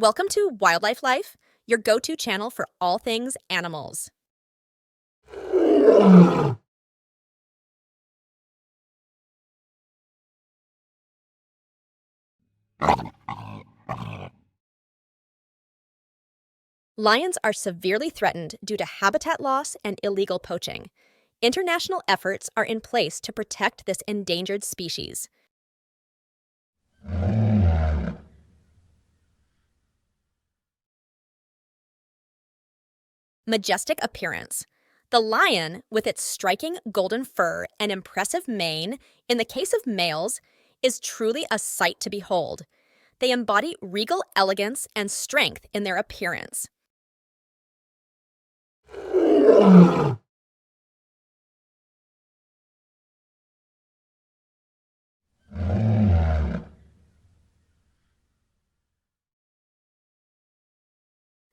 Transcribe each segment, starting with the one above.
Welcome to Wildlife Life, your go-to channel for all things animals. Lions are severely threatened due to habitat loss and illegal poaching. International efforts are in place to protect this endangered species. Majestic appearance. The lion, with its striking golden fur and impressive mane, in the case of males, is truly a sight to behold. They embody regal elegance and strength in their appearance.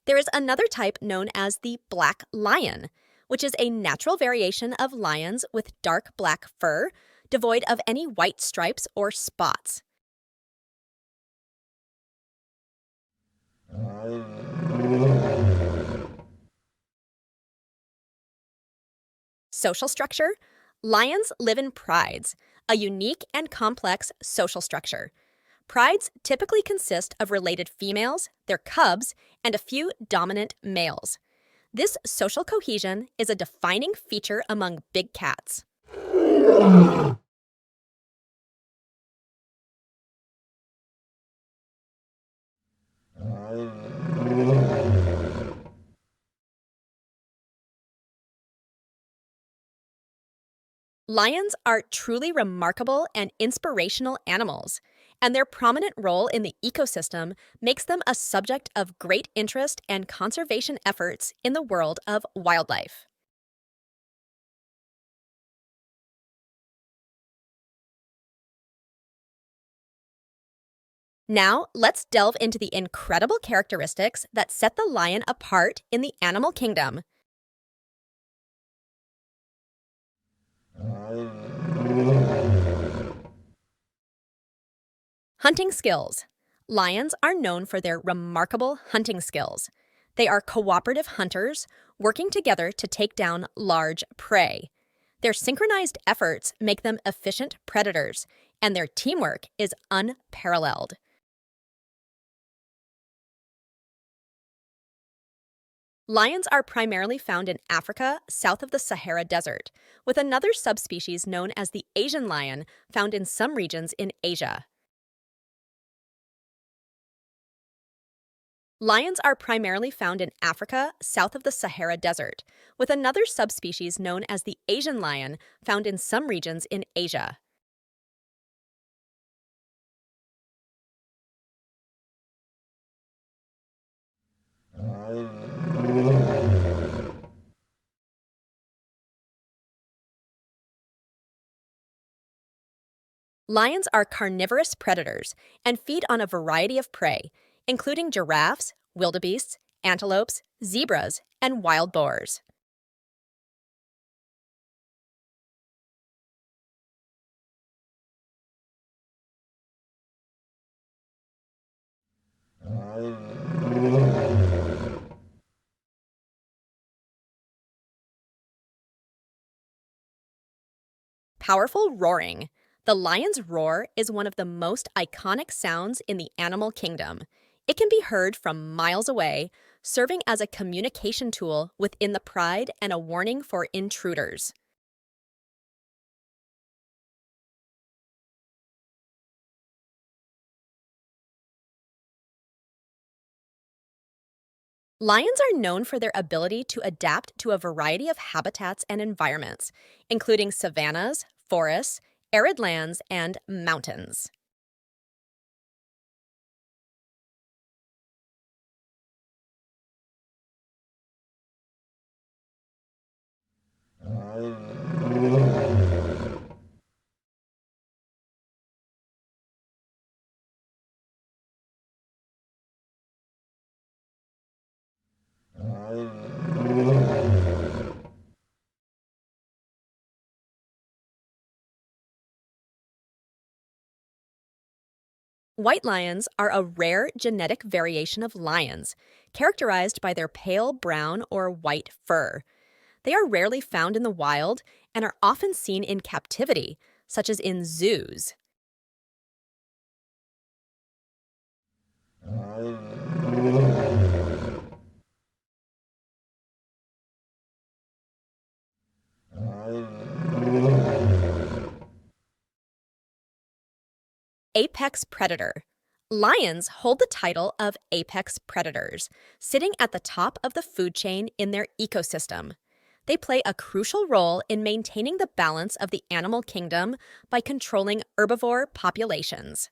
There is another type known as the black lion, which is a natural variation of lions with dark black fur, devoid of any white stripes or spots. Social structure. Lions live in prides, a unique and complex social structure. Prides typically consist of related females, their cubs, and a few dominant males. This social cohesion is a defining feature among big cats. Lions are truly remarkable and inspirational animals, and their prominent role in the ecosystem makes them a subject of great interest and conservation efforts in the world of wildlife. Now, let's delve into the incredible characteristics that set the lion apart in the animal kingdom. Hunting skills. Lions are known for their remarkable hunting skills. They are cooperative hunters, working together to take down large prey. Their synchronized efforts make them efficient predators, and their teamwork is unparalleled. Lions are primarily found in Africa, south of the Sahara Desert, with another subspecies known as the Asian lion found in some regions in Asia. Lions are primarily found in Africa, south of the Sahara Desert, with another subspecies known as the Asian lion found in some regions in Asia. Lions are carnivorous predators and feed on a variety of prey, including giraffes, wildebeests, antelopes, zebras, and wild boars. Powerful roaring. The lion's roar is one of the most iconic sounds in the animal kingdom. It can be heard from miles away, serving as a communication tool within the pride and a warning for intruders. Lions are known for their ability to adapt to a variety of habitats and environments, including savannas, forests, arid lands, and mountains. White lions are a rare genetic variation of lions, characterized by their pale brown or white fur. They are rarely found in the wild and are often seen in captivity, such as in zoos. Apex predator. Lions hold the title of apex predators, sitting at the top of the food chain in their ecosystem. They play a crucial role in maintaining the balance of the animal kingdom by controlling herbivore populations.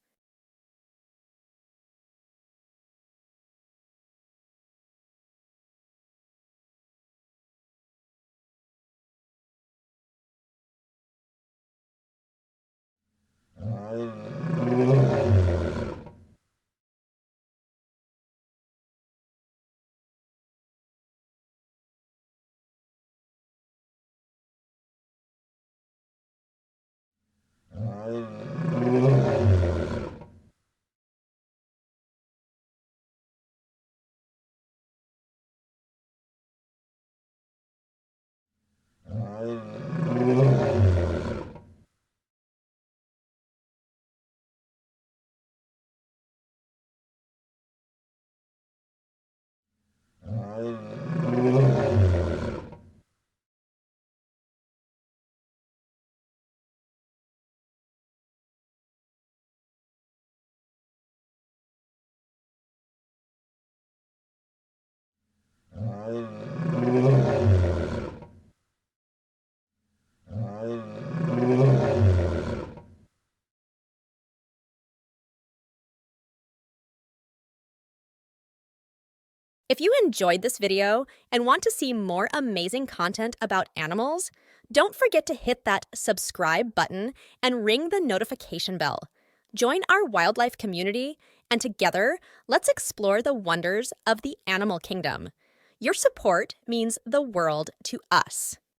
If you enjoyed this video and want to see more amazing content about animals, don't forget to hit that subscribe button and ring the notification bell. Join our wildlife community, and together, let's explore the wonders of the animal kingdom. Your support means the world to us.